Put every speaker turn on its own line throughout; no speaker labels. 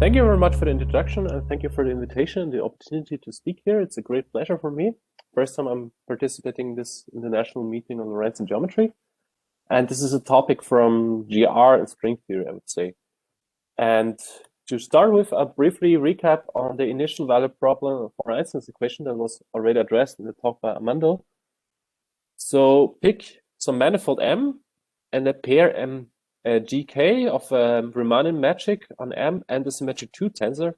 Thank you very much for the introduction, and thank you for the invitation and the opportunity to speak here. It's a great pleasure for me. First time I'm participating in this international meeting on Lorentzian geometry. And this is a topic from GR and string theory, I would say. And to start with, I'll briefly recap on the initial value problem for Einstein's equation that was already addressed in the talk by Armando. So pick some manifold M and a pair GK of Riemannian metric on M and the symmetric 2 tensor,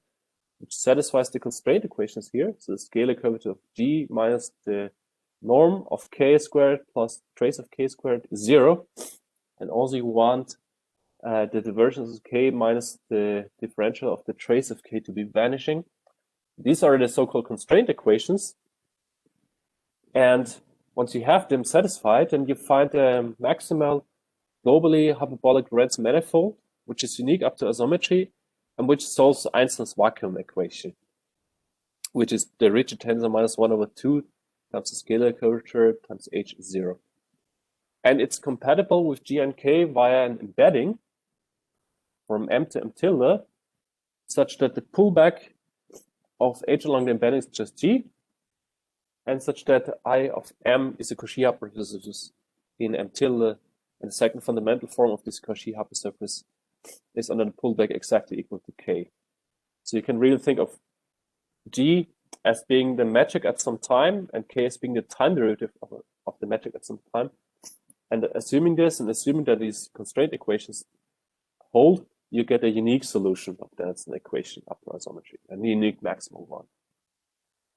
which satisfies the constraint equations here. So the scalar curvature of G minus the norm of K squared plus trace of K squared is 0. And also you want the divergence of K minus the differential of the trace of K to be vanishing. These are the so-called constraint equations. And once you have them satisfied, then you find a maximal globally hyperbolic Lorentz manifold, which is unique up to isometry, and which solves Einstein's vacuum equation, which is the rigid tensor minus 1/2 times the scalar curvature times H is 0. And it's compatible with G and K via an embedding from M to M tilde, such that the pullback of H along the embedding is just G, and such that I of M is a Cauchy hypersurface in M tilde, and the second fundamental form of this Cauchy hypersurface is under the pullback exactly equal to K. So you can really think of G as being the metric at some time and K as being the time derivative of the metric at some time. And assuming this and assuming that these constraint equations hold, you get a unique solution of the Einstein equation up to isometry, a unique maximal one.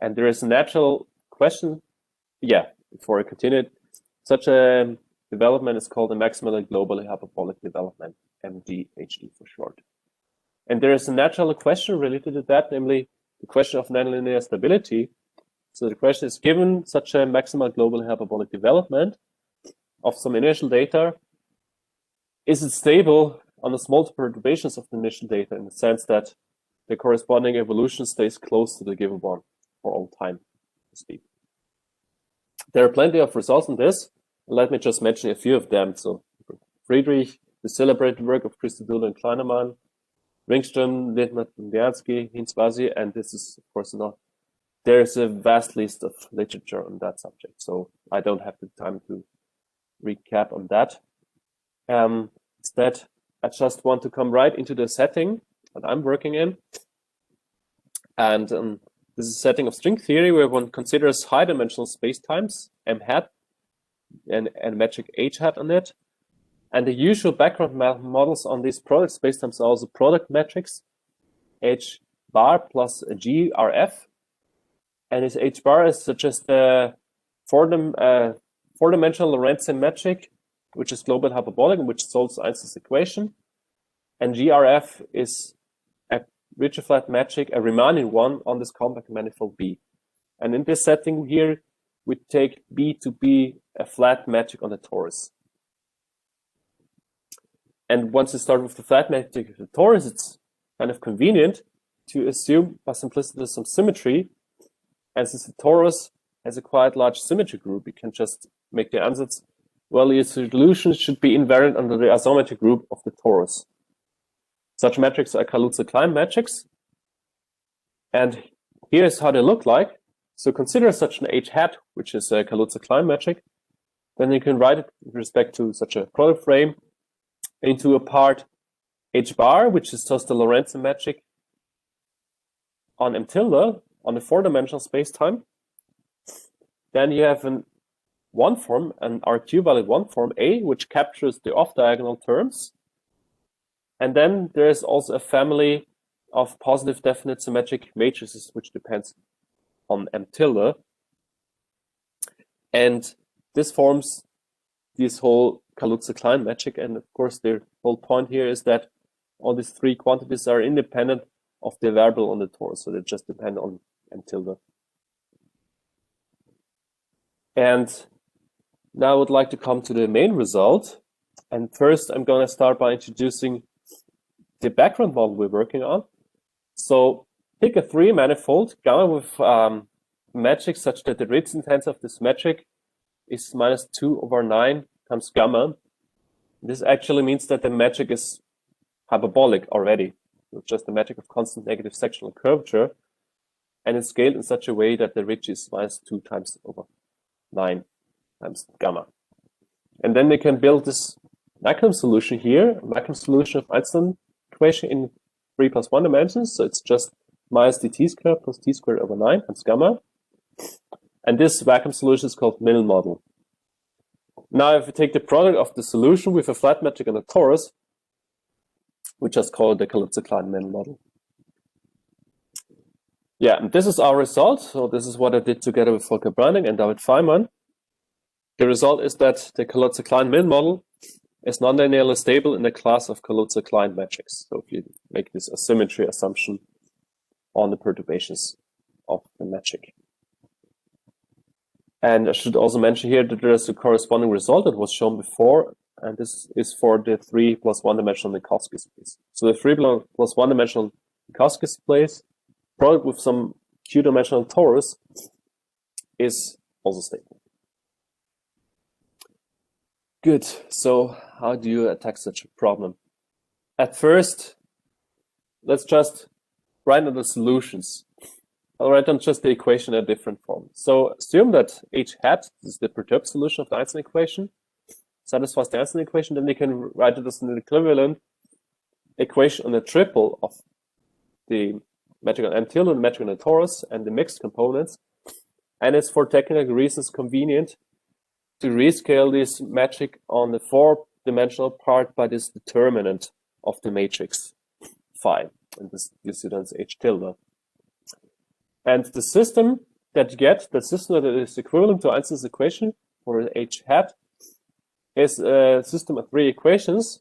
And there is a natural question, before I continue, such a development is called a maximally globally hyperbolic development, MGHD for short. And there is a natural question related to that, namely the question of nonlinear stability. So the question is, given such a maximal globally hyperbolic development of some initial data, is it stable on the small perturbations of the initial data in the sense that the corresponding evolution stays close to the given one for all time, to speak? There are plenty of results on this. Let me just mention a few of them. So Friedrich, the celebrated work of Christodoulou and Kleinemann, Ringström, Lindner, Liansky, Hinz-Vasi, and this is, of course, not. There's a vast list of literature on that subject, so I don't have the time to recap on that. Instead, I just want to come right into the setting that I'm working in. And this is a setting of string theory where one considers high-dimensional spacetimes, M hat, and metric H hat on it. And the usual background models on these product spacetimes are also product metrics, H bar plus a G RF. And this H bar is just a four-dimensional Lorentzian metric, which is global hyperbolic and which solves Einstein's equation. And GRF is a rigid flat metric, a Riemannian one on this compact manifold B. And in this setting here, we take B to be a flat metric on the torus. And once you start with the flat metric of the torus, it's kind of convenient to assume by simplicity some symmetry. And since the torus has a quite large symmetry group, you can just make the ansatz, well, your solution should be invariant under the isometry group of the torus. Such metrics are Kaluza-Klein metrics. And here's how they look like. So consider such an H hat, which is a Kaluza-Klein metric. Then you can write it with respect to such a product frame into a part H bar, which is just a Lorentzian metric on M tilde on a four-dimensional spacetime. Then you have an RQ-valid one form A, which captures the off-diagonal terms. And then there is also a family of positive definite symmetric matrices, which depends on M tilde. And this forms this whole Kaluza-Klein metric. And of course, the whole point here is that all these three quantities are independent of the variable on the torus. So they just depend on M tilde. And now I would like to come to the main result. And first, I'm going to start by introducing the background model we're working on. So pick a 3 manifold, gamma with metric such that the Lorentzian tensor of this metric is -2/9 times gamma. This actually means that the metric is hyperbolic already. It's just a metric of constant negative sectional curvature, and it's scaled in such a way that the ridge is -2 times over 9 times gamma. And then they can build this maximum solution here, maximum solution of Einstein equation in 3 + 1 dimensions. So it's just minus dt squared plus t squared over 9 times gamma. And this vacuum solution is called middle model. Now, if we take the product of the solution with a flat metric and a torus, we just call it the Kaluza-Klein middle model. Yeah, and this is our result. So this is what I did together with Volker Branding and David Feynman. The result is that the Kaluza-Klein middle model is nonlinearly stable in the class of Kaluza-Klein metrics. So if you make this asymmetry assumption on the perturbations of the metric. And I should also mention here that there is a corresponding result that was shown before, and this is for the 3 + 1 dimensional Minkowski space. So the 3 + 1 dimensional Minkowski space, product with some q-dimensional torus, is also stable. Good. So how do you attack such a problem? At first, let's just write down the solutions. I'll write down just the equation in a different form. So assume that h hat is the perturbed solution of the Einstein equation, satisfies the Einstein equation, then you can write it as an equivalent equation on the triple of the metric on M tilde, the metric on the torus, and the mixed components. And it's for technical reasons convenient to rescale this metric on the 4-dimensional part by this determinant of the matrix phi. And this gives you then h tilde. And the system that you get, the system that is equivalent to Einstein's equation for h hat, is a system of 3 equations.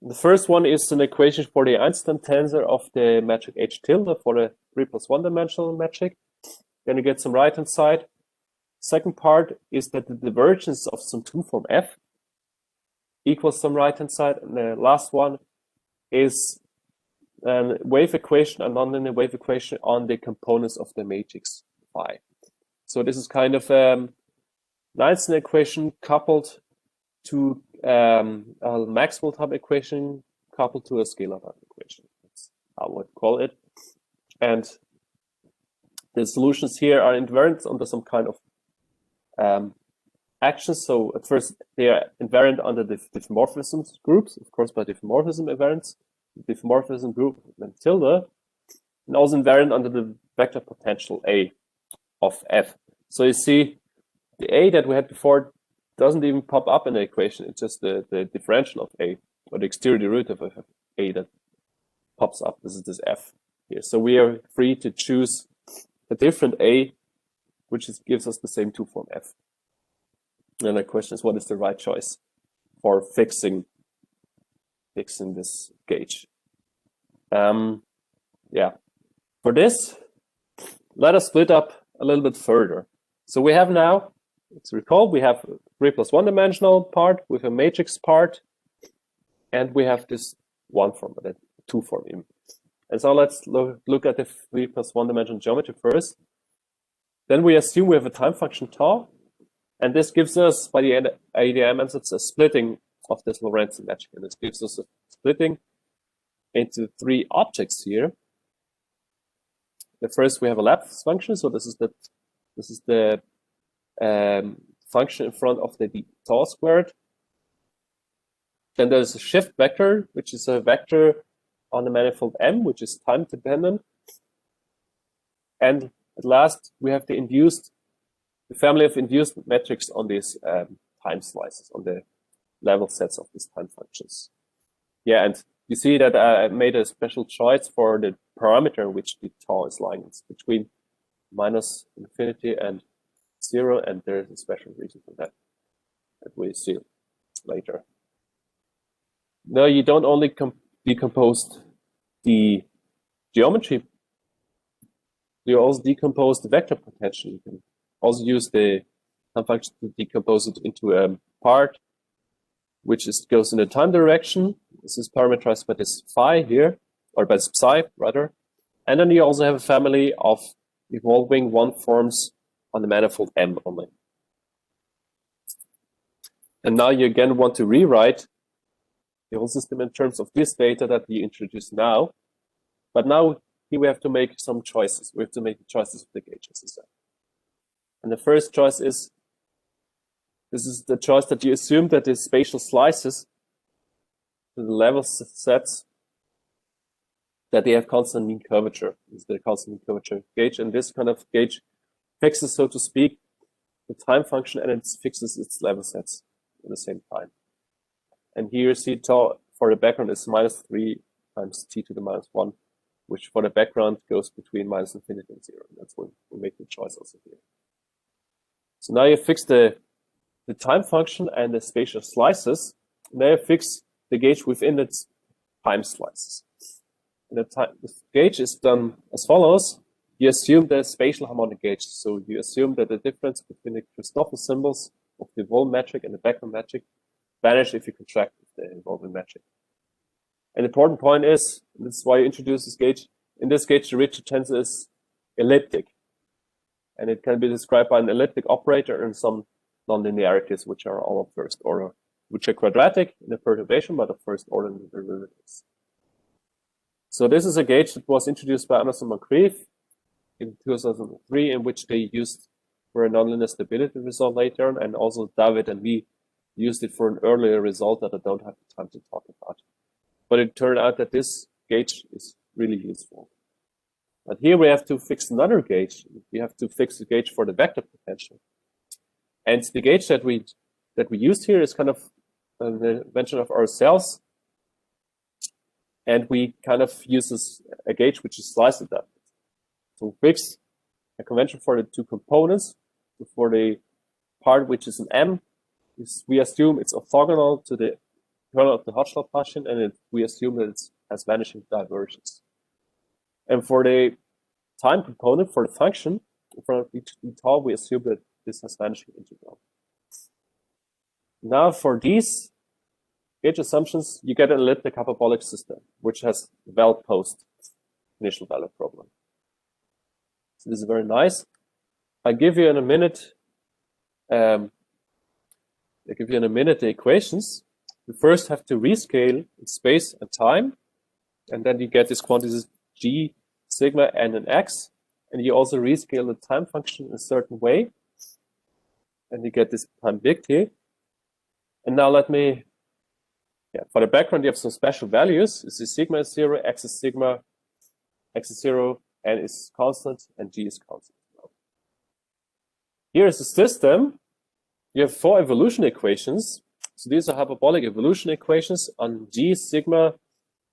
The first one is an equation for the Einstein tensor of the metric h tilde for the 3 + 1 dimensional metric. Then you get some right-hand side. Second part is that the divergence of some 2 form f equals some right-hand side. And the last one is a wave equation, a nonlinear wave equation on the components of the matrix phi. So this is kind of an Einstein equation coupled to a Maxwell type equation coupled to a scalar type equation. That's how I would call it. And the solutions here are invariant under some kind of actions. So at first they are invariant under the diffeomorphism groups, of course by diffeomorphism invariance, diffeomorphism group and tilde, and also invariant under the vector potential A of F. So you see the A that we had before doesn't even pop up in the equation. It's just the differential of A, or the exterior derivative of A that pops up. This is this F here. So we are free to choose a different A, which gives us the same 2 form F. And the question is, what is the right choice for fixing this gauge? Yeah. For this, let us split up a little bit further. So we have now, let's recall, we have 3 + 1 dimensional part with a matrix part, and we have this 1 form, the 2 form even. And so let's look at the 3 + 1 dimensional geometry first. Then we assume we have a time function tau, and this gives us, by the ADM ansatz, a splitting of this Lorentzian metric. And this gives us a splitting into 3 objects here. The first, we have a Laplace function, so this is the function in front of the tau squared. Then there's a shift vector, which is a vector on the manifold M, which is time dependent. And at last, we have the family of induced metrics on these time slices, on the level sets of these time functions. Yeah, and you see that I made a special choice for the parameter in which the tau is lying. It's between -infinity and 0, and there is a special reason for that we see later. Now, you don't only decompose the geometry, you also decompose the vector potential. You can also use the time function to decompose it into a part which goes in the time direction. This is parameterized by this phi here, or by this psi rather. And then you also have a family of evolving 1 forms on the manifold M only. And now you again want to rewrite the whole system in terms of this data that we introduce now. But now here we have to make some choices. We have to make choices with the gauge, as I said. And the first choice is, this is the choice that you assume that the spatial slices to the level sets that they have constant mean curvature. This is the constant mean curvature gauge. And this kind of gauge fixes, so to speak, the time function, and it fixes its level sets at the same time. And here you see tau for the background is -3 times t to the -1, which for the background goes between -infinity and 0. That's when we make the choice also here. So now you fix the time function and the spatial slices. Now you fix the gauge within its time slices. And the gauge is done as follows. You assume the spatial harmonic gauge. So you assume that the difference between the Christoffel symbols of the involvement metric and the background metric vanish if you contract with the involvement metric. An important point is, and this is why you introduce this gauge, in this gauge the Richard tensor is elliptic. And it can be described by an elliptic operator and some nonlinearities, which are all of first order, which are quadratic in the perturbation, but of first order in the derivatives. So this is a gauge that was introduced by Anderson Moncrief in 2003, in which they used for a nonlinear stability result later on, and also David and me used it for an earlier result that I don't have the time to talk about. But it turned out that this gauge is really useful. But here we have to fix another gauge. We have to fix the gauge for the vector potential. And the gauge that we used here is kind of an invention of ourselves. And we kind of use a gauge which is slice adapted. So we fix a convention for the two components. So for the part which is an M, we assume it's orthogonal to the kernel of the Hodgson-Partian, and we assume that it has vanishing divergence. And for the time component, for the function, in front of each tau, we assume that this has vanishing integral. Now for these gauge assumptions, you get an elliptic hyperbolic system, which has well post initial value problem. So this is very nice. I'll give you in a minute the equations. You first have to rescale in space and time, and then you get these quantities g, sigma, and an x, and you also rescale the time function in a certain way, and you get this time big T. And now let me, for the background, you have some special values. You see sigma is 0, x is sigma, x is 0, n is constant, and g is constant. Here is a system. You have 4 evolution equations. So these are hyperbolic evolution equations on g, sigma,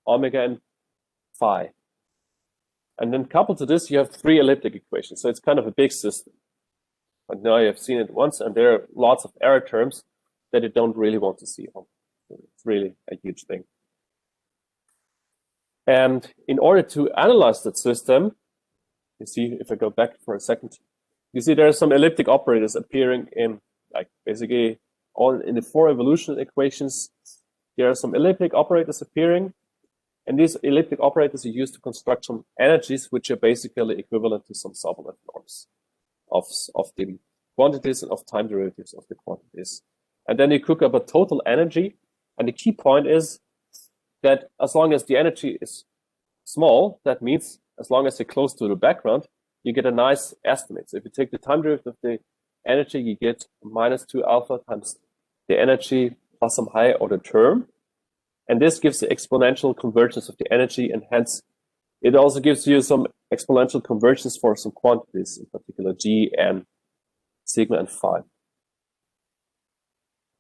omega, and phi. And then coupled to this, you have 3 elliptic equations. So it's kind of a big system. But now you have seen it once, and there are lots of error terms that you don't really want to see on. It's really a huge thing. And in order to analyze that system, you see, if I go back for a second, you see there are some elliptic operators appearing in, like, basically all in the 4 evolution equations. There are some elliptic operators appearing, and these elliptic operators are used to construct some energies which are basically equivalent to some Sobolev norms of the quantities and of time derivatives of the quantities. And then you cook up a total energy, and the key point is that as long as the energy is small, that means as long as you're close to the background, you get a nice estimate. So if you take the time derivative of the energy, you get -2 alpha times the energy plus some higher order term. And this gives the exponential convergence of the energy, and hence it also gives you some exponential convergence for some quantities, in particular g and sigma and phi.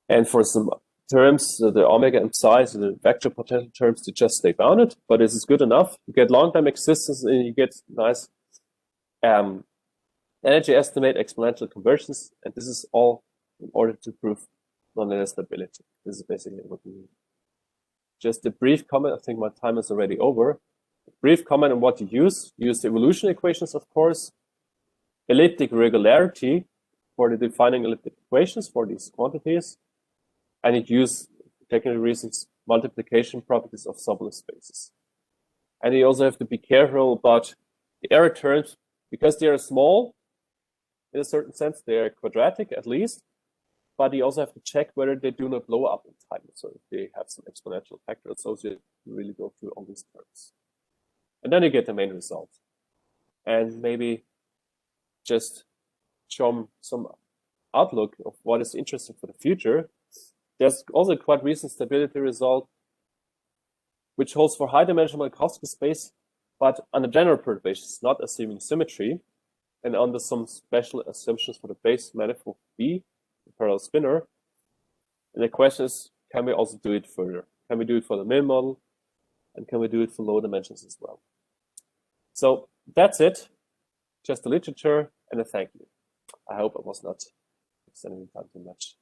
And for some terms, the omega and psi, so the vector potential terms, to just stay bounded, but this is good enough. You get long-time existence, and you get nice energy estimate, exponential convergence, and this is all in order to prove nonlinear stability. This is basically what we need. Just a brief comment. I think my time is already over. A brief comment on what you use. Use the evolution equations, of course. Elliptic regularity for the defining elliptic equations for these quantities. And it use, for technical reasons, multiplication properties of Sobolev spaces. And you also have to be careful about the error terms, because they are small, in a certain sense, they are quadratic at least, but you also have to check whether they do not blow up in time. So if they have some exponential factor associated, you really go through all these terms. And then you get the main result. And maybe just show some outlook of what is interesting for the future. There's also a quite recent stability result, which holds for high-dimensional Minkowski space, but on a general perturbations, not assuming symmetry, and under some special assumptions for the base manifold B, the parallel spinor. And the question is, can we also do it further? Can we do it for the Milne model? And can we do it for low dimensions as well? So that's it. Just the literature and a thank you. I hope I was not extending time too much.